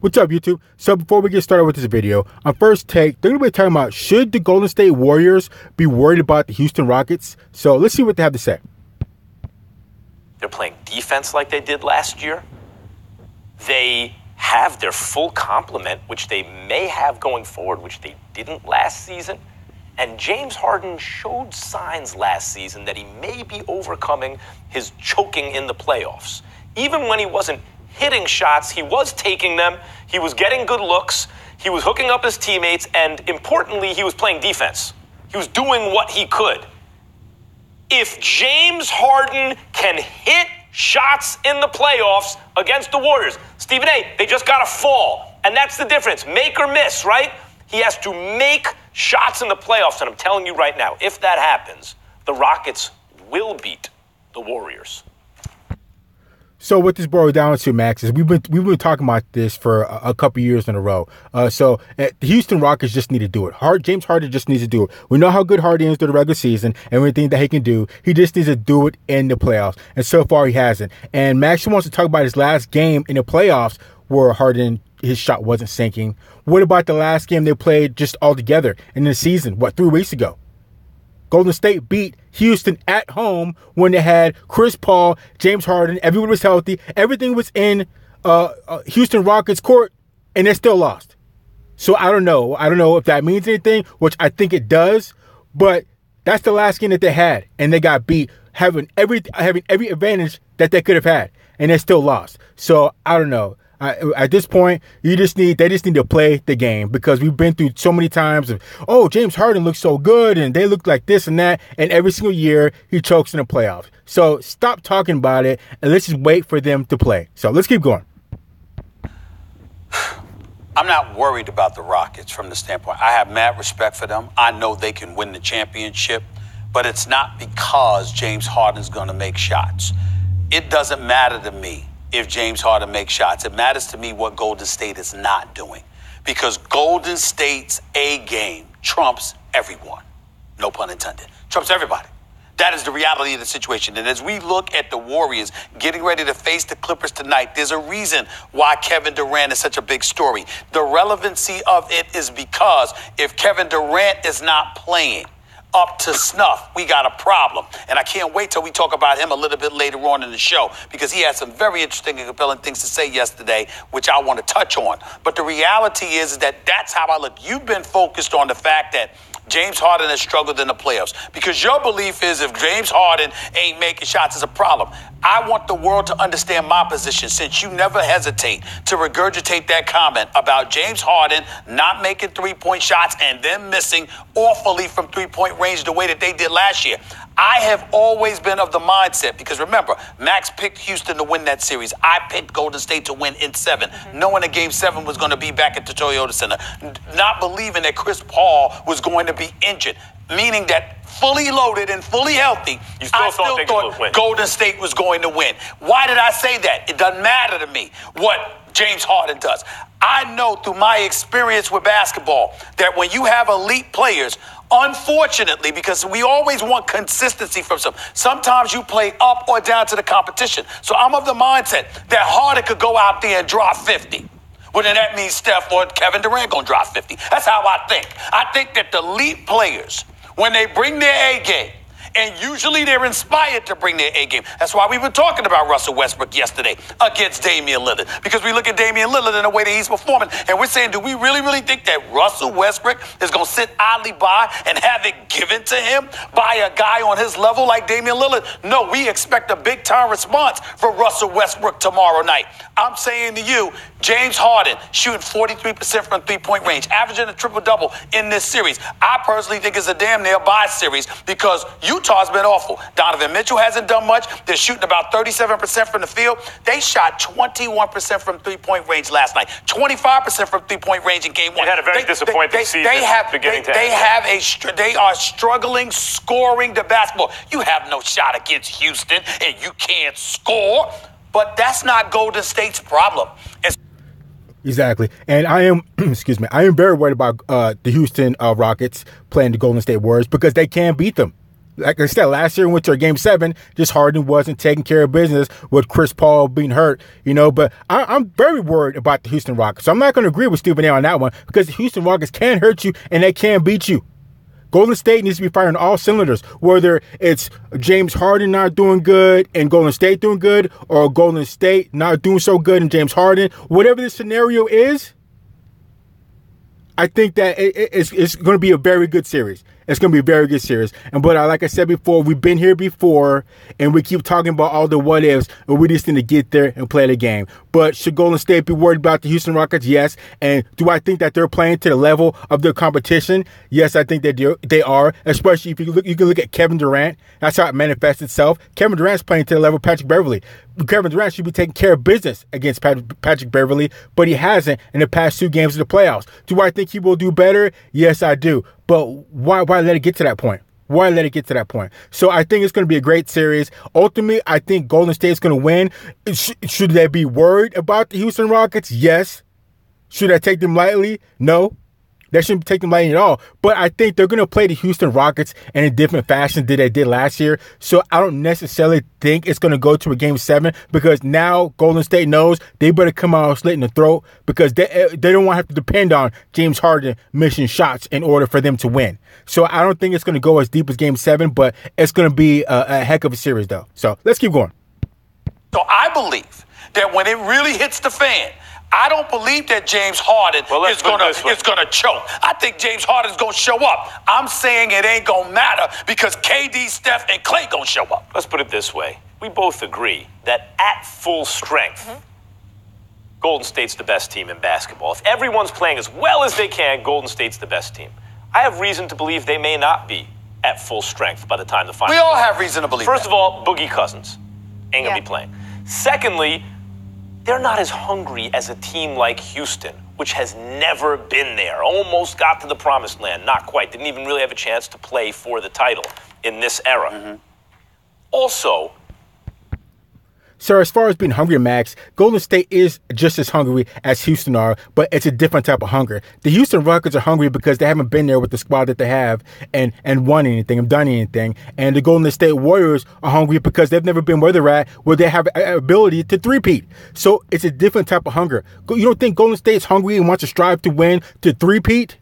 What's up, YouTube? So before we get started with this video, on first take, they're going to be talking about should the Golden State Warriors be worried about the Houston Rockets? So let's see what they have to say. They're playing defense like they did last year. They have their full complement, which they may have going forward, which they didn't last season. And James Harden showed signs last season that he may be overcoming his choking in the playoffs. Even when he wasn't hitting shots, he was taking them, he was getting good looks, he was hooking up his teammates, and importantly, he was playing defense. He was doing what he could. If James Harden can hit shots in the playoffs against the Warriors, Stephen A., they just got to fall. And that's the difference. Make or miss, right? He has to make shots in the playoffs. And I'm telling you right now, if that happens, the Rockets will beat the Warriors. So what this boils down to, Max, is we've been talking about this for a couple years in a row. The Houston Rockets just need to do it. James Harden just needs to do it. We know how good Harden is through the regular season and everything that he can do. He just needs to do it in the playoffs. And so far, he hasn't. And Max wants to talk about his last game in the playoffs where Harden, his shot wasn't sinking. What about the last game they played just all together in the season, 3 weeks ago? Golden State beat Houston at home when they had Chris Paul, James Harden, everyone was healthy, everything was in Houston Rockets court, and they still lost. So I don't know. I don't know if that means anything, which I think it does, but that's the last game that they had, and they got beat, having every advantage that they could have had, and they still lost. So I don't know. At this point, they just need to play the game, because we've been through so many times of, oh, James Harden looks so good and they look like this and that, and every single year he chokes in the playoffs. So stop talking about it and let's just wait for them to play. So let's keep going. I'm not worried about the Rockets from the standpoint. I have mad respect for them. I know they can win the championship, but it's not because James Harden's going to make shots. It doesn't matter to me if James Harden makes shots. It matters to me what Golden State is not doing, because Golden State's A game trumps everyone. No pun intended. Trumps everybody. That is the reality of the situation. And as we look at the Warriors getting ready to face the Clippers tonight, there's a reason why Kevin Durant is such a big story. The relevancy of it is because if Kevin Durant is not playing up to snuff, we got a problem. And I can't wait till we talk about him a little bit later on in the show, because he had some very interesting and compelling things to say yesterday, which I want to touch on. But the reality is that that's how I look. You've been focused on the fact that James Harden has struggled in the playoffs, because your belief is if James Harden ain't making shots, it's a problem. I want the world to understand my position, since you never hesitate to regurgitate that comment about James Harden not making three-point shots and them missing awfully from three-point range the way that they did last year. I have always been of the mindset, because remember, Max picked Houston to win that series. I picked Golden State to win in 7, knowing that Game 7 was going to be back at the Toyota Center, not believing that Chris Paul was going to be injured, meaning that fully loaded and fully healthy, I still thought Golden State was going to win. Why did I say that? It doesn't matter to me what James Harden does. I know through my experience with basketball that when you have elite players, unfortunately, because we always want consistency from sometimes you play up or down to the competition. So I'm of the mindset that Harden could go out there and drop 50. Well, then that means Steph or Kevin Durant going to drop 50. That's how I think. I think that the elite players, when they bring their A game, and usually they're inspired to bring their A game. That's why we were talking about Russell Westbrook yesterday against Damian Lillard, because we look at Damian Lillard and the way that he's performing, and we're saying, do we really think that Russell Westbrook is going to sit idly by and have it given to him by a guy on his level like Damian Lillard? No, we expect a big-time response from Russell Westbrook tomorrow night. I'm saying to you, James Harden shooting 43% from three-point range, averaging a triple-double in this series. I personally think it's a damn near-buy series, because Utah's been awful. Donovan Mitchell hasn't done much. They're shooting about 37% from the field. They shot 21% from three-point range last night, 25% from three-point range in Game 1. They had a very disappointing season. They are struggling scoring the basketball. You have no shot against Houston, and you can't score. But that's not Golden State's problem. Exactly. And I am, I am very worried about the Houston Rockets playing the Golden State Warriors, because they can beat them. Like I said, last year we went to a Game 7, just Harden wasn't taking care of business with Chris Paul being hurt, but I'm very worried about the Houston Rockets. So I'm not going to agree with Stephen A on that one because the Houston Rockets can hurt you and they can beat you. Golden State needs to be firing all cylinders, whether it's James Harden not doing good and Golden State doing good, or Golden State not doing so good and James Harden. Whatever the scenario is, I think that it's going to be a very good series. It's going to be a very good series. But like I said before, we've been here before, and we keep talking about all the what ifs, and we just need to get there and play the game. But should Golden State be worried about the Houston Rockets? Yes. And do I think that they're playing to the level of their competition? Yes, I think they are. Especially if you can look at Kevin Durant. That's how it manifests itself. Kevin Durant's playing to the level of Patrick Beverley. Kevin Durant should be taking care of business against Patrick Beverley, but he hasn't in the past 2 games of the playoffs. Do I think he will do better? Yes, I do. But why let it get to that point? Why let it get to that point? So I think it's going to be a great series. Ultimately, I think Golden State's going to win. Should they be worried about the Houston Rockets? Yes. Should I take them lightly? No. They shouldn't take them lightly at all. But I think they're going to play the Houston Rockets in a different fashion than they did last year. So I don't necessarily think it's going to go to a Game 7 because now Golden State knows they better come out slit in the throat because they don't want to have to depend on James Harden missing shots in order for them to win. So I don't think it's going to go as deep as Game 7, but it's going to be a heck of a series, though. So let's keep going. So I believe that when it really hits the fan, I don't believe that James Harden is gonna choke. I think James Harden's gonna show up. I'm saying it ain't gonna matter because KD, Steph, and Klay gonna show up. Let's put it this way. We both agree that at full strength, Golden State's the best team in basketball. If everyone's playing as well as they can, Golden State's the best team. I have reason to believe they may not be at full strength by the time the finals. We all have reason to believe First that. of all, Boogie Cousins ain't gonna be playing. Secondly, they're not as hungry as a team like Houston, which has never been there. Almost got to the promised land. Not quite. Didn't even really have a chance to play for the title in this era. Also, So as far as being hungry, Max, Golden State is just as hungry as Houston are, but it's a different type of hunger. The Houston Rockets are hungry because they haven't been there with the squad that they have and won anything and done anything. And the Golden State Warriors are hungry because they've never been where they're at, where they have an ability to three-peat. So it's a different type of hunger. You don't think Golden State's hungry and wants to strive to win to three-peat?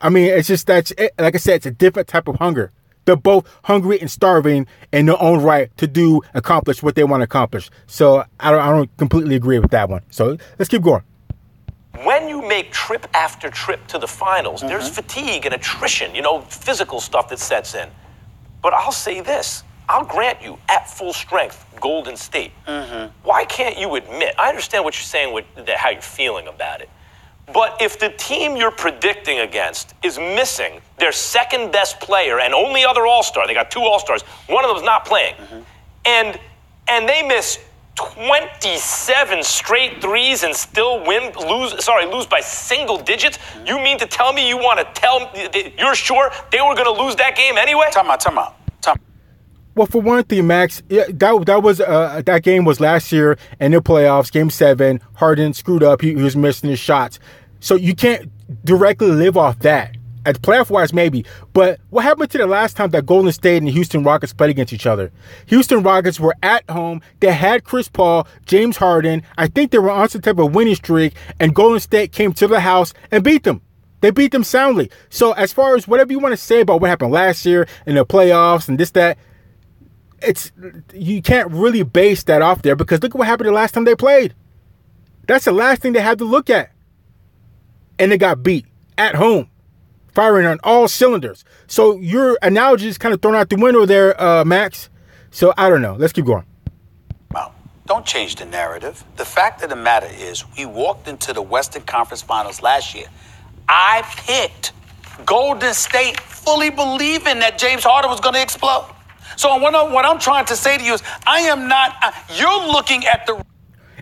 I mean, it's just that, like I said, it's a different type of hunger. They're both hungry and starving in their own right to accomplish what they want to accomplish. So I don't completely agree with that one. So let's keep going. when you make trip after trip to the finals, there's fatigue and attrition, physical stuff that sets in. But I'll say this. I'll grant you, at full strength, Golden State. Why can't you admit? I understand what you're saying with how you're feeling about it. But if the team you're predicting against is missing their second best player and only other All-Star, they got two All-Stars, one of them's not playing, and they miss 27 straight threes and still lose by single digits, you mean to tell me you're sure they were going to lose that game anyway? Time out. Well, for one thing, Max, that game was last year in the playoffs, Game 7. Harden screwed up. He was missing his shots. So you can't directly live off that. At playoff-wise, maybe. But what happened to the last time that Golden State and the Houston Rockets played against each other? Houston Rockets were at home. They had Chris Paul, James Harden. I think they were on some type of winning streak, and Golden State came to the house and beat them. They beat them soundly. So as far as whatever you want to say about what happened last year in the playoffs and this, that, you can't really base that off there because look at what happened the last time they played. That's the last thing they had to look at. And they got beat at home, firing on all cylinders. So your analogy is kind of thrown out the window there, Max. So I don't know. Let's keep going. Well, don't change the narrative. The fact of the matter is we walked into the Western Conference Finals last year. I picked Golden State fully believing that James Harden was going to explode. So what I'm trying to say to you is I am not you're looking at the...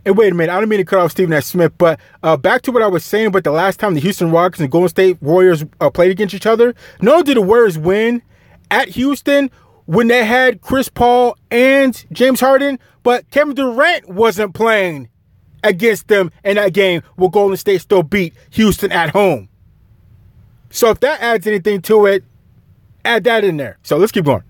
And wait a minute, I don't mean to cut off Stephen S. Smith, but back to what I was saying about the last time the Houston Rockets and Golden State Warriors played against each other. Not only did the Warriors win at Houston when they had Chris Paul and James Harden, but Kevin Durant wasn't playing against them in that game where Golden State still beat Houston at home. So if that adds anything to it, Add that in there. So let's keep going.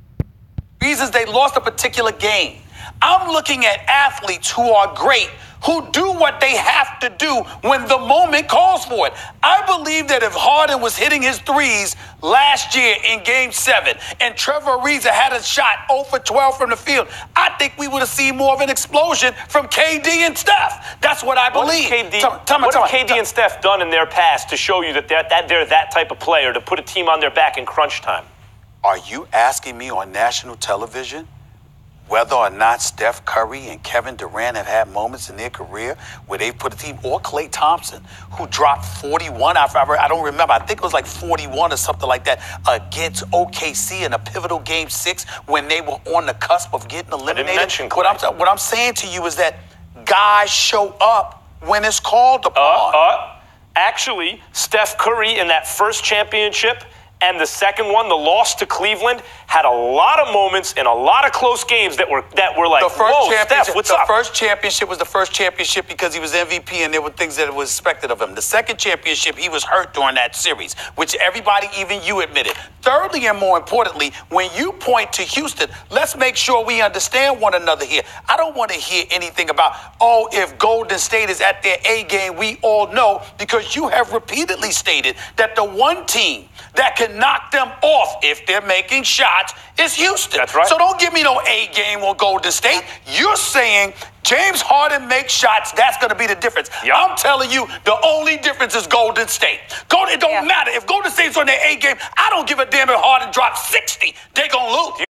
Reasons they lost a particular game. I'm looking at athletes who are great, who do what they have to do when the moment calls for it. I believe that if Harden was hitting his threes last year in Game 7 and Trevor Ariza had a shot 0 for 12 from the field, I think we would have seen more of an explosion from KD and Steph. That's what I believe. What have KD and Steph done in their past to show you that they're that type of player to put a team on their back in crunch time? Are you asking me on national television whether or not Steph Curry and Kevin Durant have had moments in their career where they've put a team, or Klay Thompson, who dropped 41, I don't remember, I think it was like 41 or something like that, against OKC in a pivotal Game 6 when they were on the cusp of getting eliminated? I didn't mention Klay. What I'm saying to you is that guys show up when it's called upon. Actually, Steph Curry in that first championship and the second one, the loss to Cleveland, had a lot of moments in a lot of close games that were like, whoa, Steph, what's up? The first championship was the first championship because he was MVP and there were things that was expected of him. The second championship, he was hurt during that series, which everybody, even you, admitted. Thirdly, and more importantly, when you point to Houston, let's make sure we understand one another here. I don't want to hear anything about, if Golden State is at their A game, we all know, because you have repeatedly stated that the one team that can knock them off if they're making shots is Houston. That's right. So don't give me no A game on Golden State. You're saying James Harden makes shots, that's going to be the difference. Yep. I'm telling you, the only difference is Golden State. It don't matter. If Golden State's on their A game, I don't give a damn if Harden drops 60. They're going to lose.